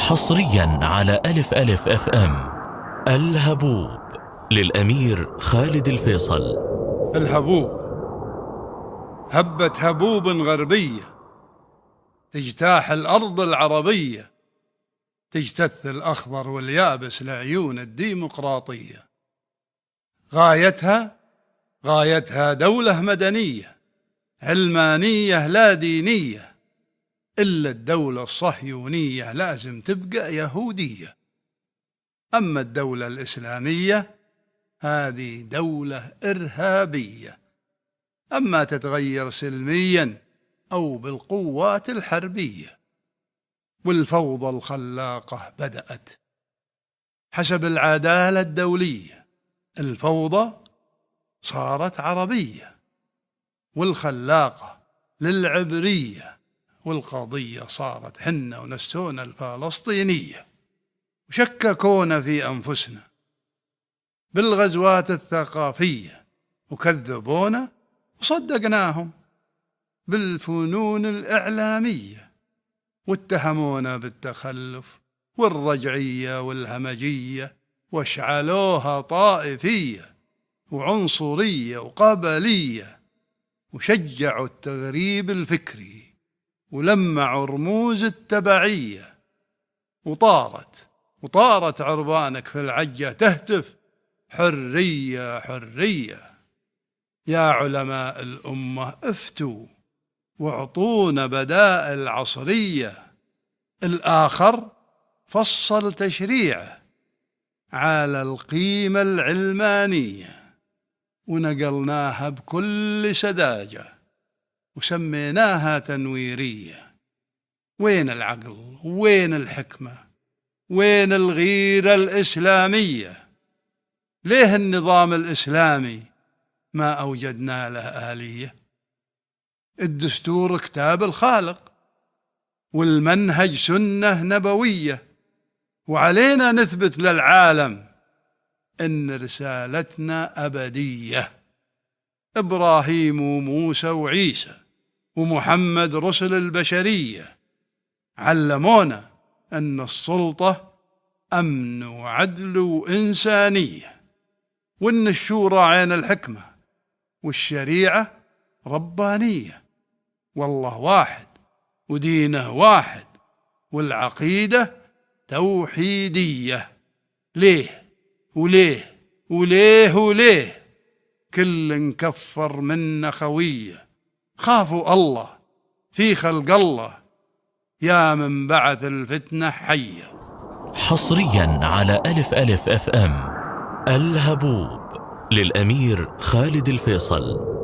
حصريا على ألف ألف اف ام. الهبوب للأمير خالد الفيصل. الهبوب. هبت هبوب غربية تجتاح الأرض العربية، تجتث الأخضر واليابس لعيون الديمقراطية. غايتها دولة مدنية علمانية لا دينية، إلا الدولة الصهيونية لازم تبقى يهودية. أما الدولة الإسلامية هذه دولة إرهابية، أما تتغير سلميا أو بالقوات الحربية. والفوضى الخلاقة بدأت حسب العدالة الدولية، الفوضى صارت عربية والخلاقة للعبرية، والقضية صارت حنا ونستونا الفلسطينية. وشككونا في أنفسنا بالغزوات الثقافية، وكذبونا وصدقناهم بالفنون الإعلامية، واتهمونا بالتخلف والرجعية والهمجية، واشعلوها طائفية وعنصرية وقبلية، وشجعوا التغريب الفكري ولمعوا رموز التبعية. وطارت عربانك في العجة تهتف حرية حرية. يا علماء الأمة افتوا واعطونا بدائل عصرية. الآخر فصل تشريعه على القيمة العلمانية، ونقلناها بكل سذاجة وسميناها تنويرية. وين العقل؟ وين الحكمة؟ وين الغيرة الإسلامية؟ ليه النظام الإسلامي ما أوجدنا له آلية؟ الدستور كتاب الخالق، والمنهج سنة نبوية، وعلينا نثبت للعالم إن رسالتنا أبدية. إبراهيم وموسى وعيسى ومحمد رسل البشرية علمونا أن السلطة أمن وعدل وإنسانية، وأن الشورى عين الحكمة، والشريعة ربانية، والله واحد ودينه واحد، والعقيدة توحيدية. ليه وليه وليه وليه كل نكفر منا خوية؟ خافوا الله في خلق الله، يا من بعث الفتنة حية. حصريا على ألف ألف اف ام. الهبوب للأمير خالد الفيصل.